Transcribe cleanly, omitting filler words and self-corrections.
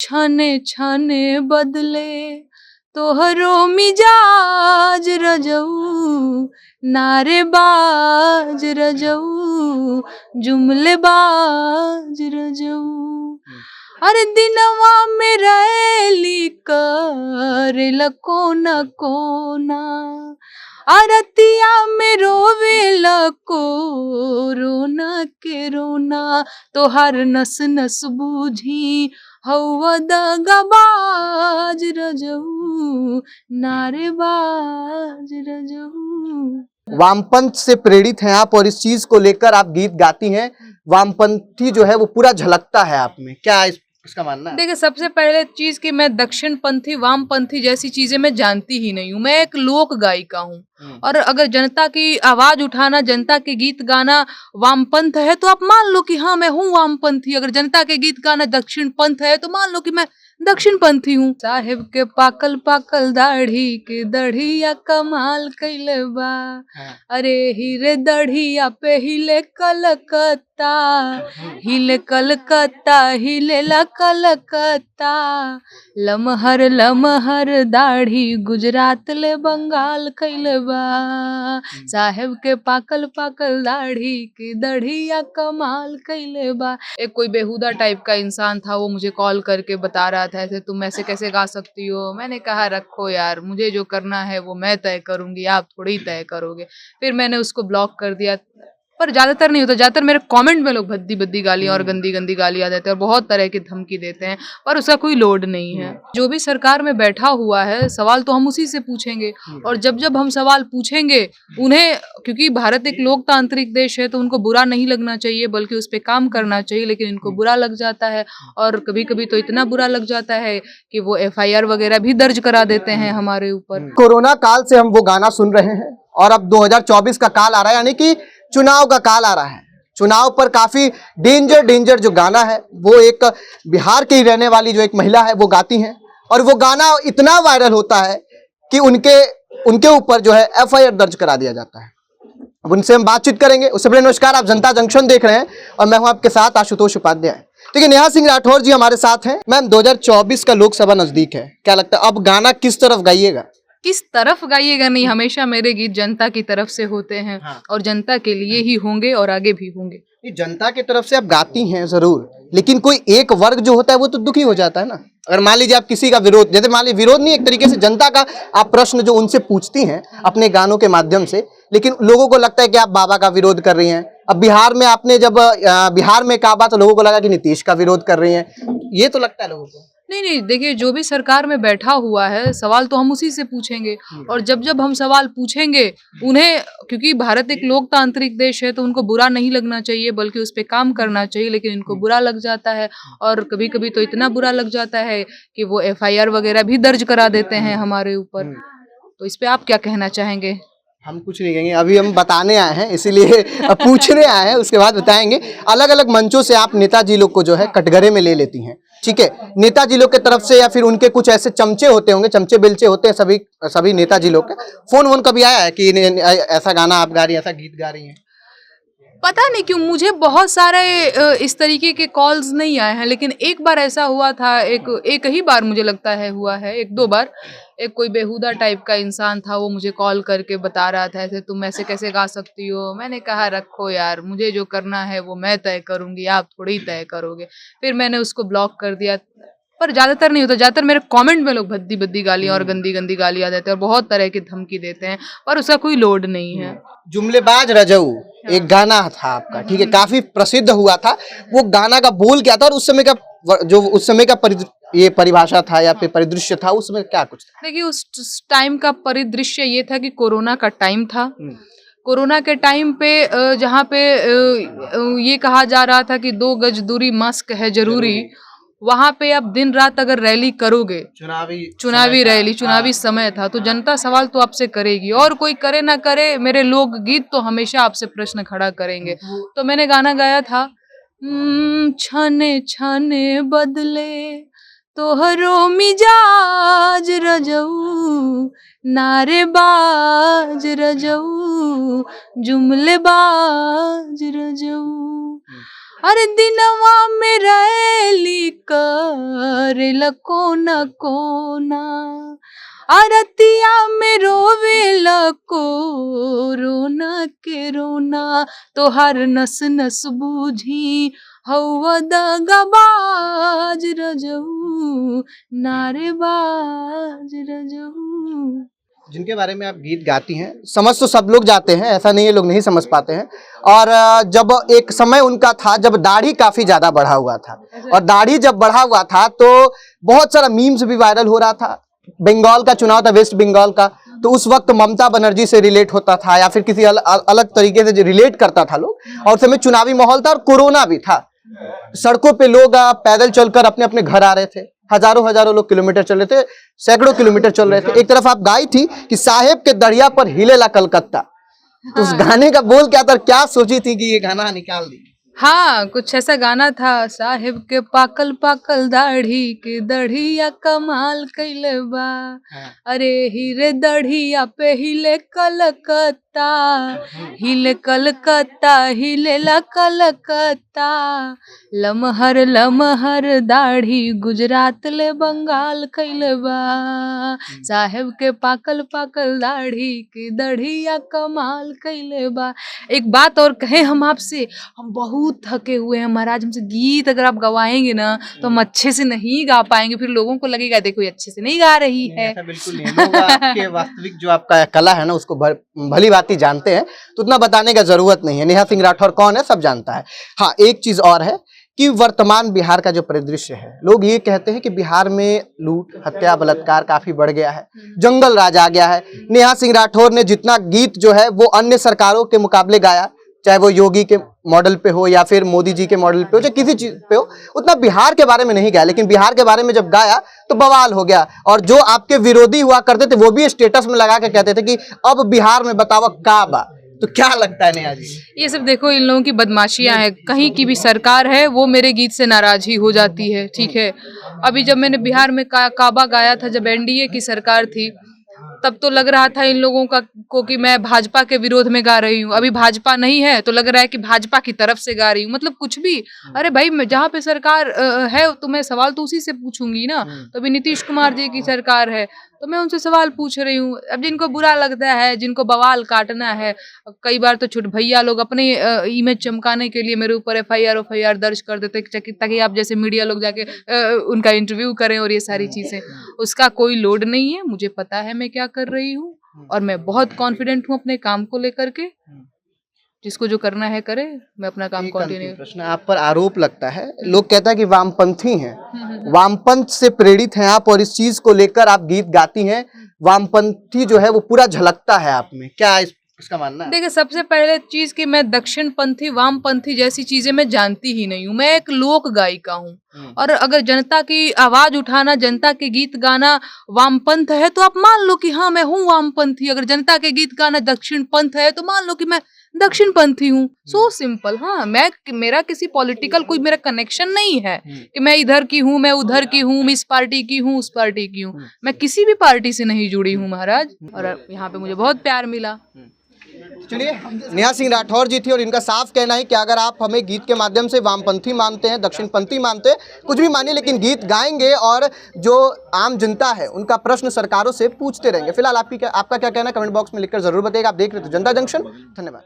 छाने छाने बदले तोहरो मिजाज रजऊ, नारेबाज रजऊ, जुमलेबाज रजऊ। अरे दिनवा में रैली करेला कोना कोना, आरतिया में रोवेला को रोना के रोना, तोहार नस नस बूझी हौवा दगाबाज रजऊ, नारेबाज रजऊ। वामपंथ से प्रेरित हैं आप और इस चीज को लेकर आप गीत गाती हैं। वामपंथी जो है वो पूरा झलकता है आप में, क्या इसका मानना है? देखिए, सबसे पहले चीज कि मैं दक्षिणपंथी वामपंथी जैसी चीजें मैं जानती ही नहीं हूँ। मैं एक लोक गायिका हूँ और अगर जनता की आवाज उठाना, जनता के गीत गाना वामपंथ है तो आप मान लो कि हाँ मैं हूँ वामपंथी। अगर जनता के गीत गाना दक्षिणपंथ है तो मान लो कि मैं दक्षिणपंथी हूँ। साहेब के पाकल पाकल दाढ़ी के दढ़िया कमाल कइले बा, अरे हीरे दढ़िया पे हिले कलकत्ता, हिले कलकत्ता हिले ला कलकत्ता, लमहर लमहर दाढ़ी गुजरात ले बंगाल कइले बा, साहेब के पाकल पाकल दाढ़ी की दढ़िया कमाल कइले बा। एक कोई बेहुदा टाइप का इंसान था, वो मुझे कॉल करके बता रहा था ऐसे तुम ऐसे कैसे गा सकती हो। मैंने कहा रखो यार, मुझे जो करना है वो मैं तय करूंगी, आप थोड़ी तय करोगे। फिर मैंने उसको ब्लॉक कर दिया। पर ज्यादातर नहीं होता, ज्यादातर मेरे कमेंट में लोग भद्दी भद्दी गालियां और गंदी गंदी गालियां देते हैं और बहुत तरह की धमकी देते हैं, पर उसका कोई लोड नहीं है। जो भी सरकार में बैठा हुआ है सवाल तो हम उसी से पूछेंगे और जब जब हम सवाल पूछेंगे उन्हें, क्योंकि भारत एक लोकतांत्रिक देश है तो उनको बुरा नहीं लगना चाहिए बल्कि उस पर काम करना चाहिए, लेकिन इनको बुरा लग जाता है और कभी कभी तो इतना बुरा लग जाता है कि वो FIR वगैरह भी दर्ज करा देते हैं हमारे ऊपर। कोरोना काल से हम वो गाना सुन रहे हैं और अब 2024 का काल आ रहा है, यानी कि चुनाव का काल आ रहा है। चुनाव पर काफी डेंजर जो गाना है वो एक बिहार की रहने वाली जो एक महिला है वो गाती हैं और वो गाना इतना वायरल होता है कि उनके ऊपर जो है FIR दर्ज करा दिया जाता है। अब उनसे हम बातचीत करेंगे। उससे पहले नमस्कार, आप जनता जंक्शन देख रहे हैं और मैं हूं आपके साथ आशुतोष उपाध्याय। देखिए, नेहा सिंह राठौर जी हमारे साथ हैं। मैम, 2024 का लोकसभा नजदीक है, क्या लगता है अब गाना किस तरफ गाइएगा? किस तरफ गाइएगा नहीं, हमेशा मेरे गीत जनता की तरफ से होते हैं और जनता के लिए ही होंगे और आगे भी होंगे। जनता की तरफ से आप गाती हैं जरूर, लेकिन कोई एक वर्ग जो होता है वो तो दुखी हो जाता है ना। अगर मान लीजिए आप किसी का विरोध, जैसे मान लीजिए विरोध नहीं, एक तरीके से जनता का आप प्रश्न जो उनसे पूछती हैं अपने गानों के माध्यम से, लेकिन लोगों को लगता है कि आप बाबा का विरोध कर रही हैं। अब बिहार में आपने जब बिहार में कहा बात तो लोगों को लगा कि नीतीश का विरोध कर रही हैं, ये तो लगता है लोगों को। नहीं, देखिए, जो भी सरकार में बैठा हुआ है सवाल तो हम उसी से पूछेंगे और जब जब हम सवाल पूछेंगे उन्हें, क्योंकि भारत एक लोकतांत्रिक देश है तो उनको बुरा नहीं लगना चाहिए बल्कि उस पर काम करना चाहिए, लेकिन इनको बुरा लग जाता है और कभी कभी तो इतना बुरा लग जाता है कि वो FIR वगैरह भी दर्ज करा देते हैं हमारे ऊपर। तो इस पे आप क्या कहना चाहेंगे? हम कुछ नहीं कहेंगे, अभी हम बताने आए हैं, इसीलिए पूछने आए हैं, उसके बाद बताएंगे। अलग अलग मंचों से आप नेताजी लोग को जो है कटघरे में ले लेती हैं, ठीक है? नेताजी लोग की तरफ से या फिर उनके कुछ ऐसे चमचे होते होंगे, चमचे बिलचे होते हैं सभी नेताजी लोग का फोन वोन कभी आया है कि ऐसा गाना आप गा रही हैं, ऐसा गीत गा रही हैं? पता नहीं क्यों मुझे बहुत सारे इस तरीके के कॉल्स नहीं आए हैं, लेकिन एक बार ऐसा हुआ था, एक ही बार मुझे लगता है हुआ है, 1-2 बार। एक कोई बेहुदा टाइप का इंसान था, वो मुझे कॉल करके बता रहा था ऐसे तुम ऐसे कैसे गा सकती हो। मैंने कहा रखो यार, मुझे जो करना है वो मैं तय करूंगी, आप थोड़ी तय करोगे। फिर मैंने उसको ब्लॉक कर दिया। पर ज्यादातर नहीं होता, ज्यादातर मेरे कमेंट में लोग भद्दी भद्दी गालियां और गंदी गंदी गालियां देते हैं और बहुत तरह की धमकी देते हैं, पर उसका कोई लोड नहीं है। जुमलेबाज रजऊ एक गाना था आपका, ठीक है, काफी प्रसिद्ध हुआ था। वो गाना का बोल क्या था और उस समय का जो उस समय का ये परिभाषा था या फिर परिदृश्य था, उसमें क्या कुछ था? देखिए, उस टाइम का परिदृश्य ये था कि कोरोना का टाइम था। कोरोना के टाइम पे जहाँ पे ये कहा जा रहा था कि 2 गज दूरी, मास्क है जरूरी, वहां पे अब दिन रात अगर रैली करोगे, चुनावी रैली, चुनावी समय था, तो जनता सवाल तो आपसे करेगी और कोई करे ना करे, मेरे लोक गीत तो हमेशा आपसे प्रश्न खड़ा करेंगे। तो मैंने गाना गाया था, छाने छाने बदले तोहरो मिजाज रजऊ, नारेबाज रजऊ, जुमलेबाज रजऊ। अरे दिनवा में रहेली करेला कोना कोना, आरतिया में रोवेला कोरोना के रोना, तोहार नस नस बूझी हौवा दगाबाज रजऊ, नारेबाज रजऊ। जिनके बारे में आप गीत गाती हैं, समझ तो सब लोग जाते हैं, ऐसा नहीं है लोग नहीं समझ पाते हैं। और जब एक समय उनका था जब दाढ़ी काफी ज्यादा बढ़ा हुआ था, और दाढ़ी जब बढ़ा हुआ था तो बहुत सारा मीम्स भी वायरल हो रहा था। बंगाल का चुनाव था, वेस्ट बंगाल का, तो उस वक्त ममता बनर्जी से रिलेट होता था या फिर किसी अलग तरीके से रिलेट करता था लोग, और उस समय चुनावी माहौल था और कोरोना भी था। सड़कों पे लोग पैदल चलकर अपने अपने घर आ रहे थे, हजारों लोग किलोमीटर चल रहे थे, सैकड़ों किलोमीटर चल रहे थे। एक तरफ आप गाई थी कि साहेब के दरिया पर हिलेला कलकत्ता, तो उस गाने का बोल क्या था, क्या सोची थी कि ये गाना निकाल दी? हाँ, कुछ ऐसा गाना था, साहेब के पाकल पाकल दाढ़ी के दढ़िया कमाल कइले बा, अरे हीरे दढ़िया पे हिले कलकत्ता, हिले कलकत्ता हिलेला कलकत्ता, लमहर लमहर दाढ़ी गुजरात ले बंगाल कइले बा, साहेब के पाकल पाकल दाढ़ी के दढ़िया कमाल कइले बा। एक बात और कहें हम आपसे, हम बहुत थके हुए हैं महाराज, हमसे गीत अगर आप गवाएंगे ना तो हम अच्छे से नहीं गा पाएंगे, फिर लोगों को लगेगा देखो ये अच्छे से नहीं गा रही है। ऐसा बिल्कुल नहीं है, लोग आपके वास्तविक जो आपका कला है ना उसको भली भांति जानते हैं, तो उतना बताने का जरूरत नहीं है। नेहा सिंह राठौर कौन है सब जानता है। हाँ, एक चीज और है कि वर्तमान बिहार का जो परिदृश्य है, लोग ये कहते हैं कि बिहार में लूट हत्या बलात्कार काफी बढ़ गया है, जंगल राज आ गया है। नेहा सिंह राठौर ने जितना गीत जो है वो अन्य सरकारों के मुकाबले गाया, चाहे वो योगी के मॉडल पे हो या फिर मोदी जी के मॉडल पे हो, चाहे किसी चीज पे हो, उतना बिहार के बारे में नहीं गाया। लेकिन बिहार के बारे में जब गाया तो बवाल हो गया, और जो आपके विरोधी हुआ करते थे वो भी स्टेटस में लगा के कहते थे कि अब बिहार में बतावा का बा। तो क्या लगता है नेहा जी? ये सब देखो इन लोगों की बदमाशियां हैं, कहीं की भी सरकार है वो मेरे गीत से नाराज ही हो जाती है, ठीक है। अभी जब मैंने बिहार में काबा गाया था, जब एनडीए की सरकार थी, तब तो लग रहा था इन लोगों को कि मैं भाजपा के विरोध में गा रही हूँ। अभी भाजपा नहीं है तो लग रहा है कि भाजपा की तरफ से गा रही हूँ, मतलब कुछ भी। अरे भाई, मैं जहाँ पे सरकार है तो मैं सवाल तो उसी से पूछूंगी ना। तो अभी नीतीश कुमार जी की सरकार है तो मैं उनसे सवाल पूछ रही हूँ। अब जिनको बुरा लगता है, जिनको बवाल काटना है, कई बार तो छोट भैया लोग अपने इमेज चमकाने के लिए मेरे ऊपर एफआईआर दर्ज कर देते ताकि आप जैसे मीडिया लोग जाके उनका इंटरव्यू करें और ये सारी चीजें। उसका कोई लोड नहीं है, मुझे पता है मैं क्या कर रही हूँ और मैं बहुत कॉन्फिडेंट हूँ अपने काम को लेकर के। जिसको जो करना है करे, मैं अपना काम कंटिन्यू। प्रश्न, आप पर आरोप लगता है, लोग कहता है कि वामपंथी हैं, वामपंथ से प्रेरित हैं आप, और इस चीज को लेकर आप गीत गाती हैं, वामपंथी जो है वो पूरा झलकता है आप में, क्या इसका मानना है? देखिए, सबसे पहले चीज कि मैं दक्षिणपंथी वामपंथी जैसी चीजें मैं जानती ही नहीं हूँ। मैं एक लोक गायिका हूँ, और अगर जनता की आवाज उठाना, जनता के गीत गाना वामपंथ है तो आप मान लो कि हाँ मैं हूँ वामपंथी। अगर जनता के गीत गाना दक्षिणपंथ है तो मान लो कि मैं दक्षिणपंथी हूँ। So simple. हाँ, मेरा किसी पॉलिटिकल कोई मेरा कनेक्शन नहीं है कि मैं इधर की हूँ, मैं उधर की हूँ, मैं इस पार्टी की हूँ, उस पार्टी की हूँ। मैं किसी भी पार्टी से नहीं जुड़ी हूँ महाराज, और यहाँ पे मुझे बहुत प्यार मिला। चलिए, नेहा सिंह राठौर जी थी, और इनका साफ कहना है कि अगर आप हमें गीत के माध्यम से वामपंथी मानते हैं, दक्षिणपंथी मानते हैं, कुछ भी मानिए, लेकिन गीत गाएंगे और जो आम जनता है उनका प्रश्न सरकारों से पूछते रहेंगे। फिलहाल आपका क्या कहना है कमेंट बॉक्स में लिखकर जरूर बताइएगा। आप देख रहे थे जनता जंक्शन। धन्यवाद।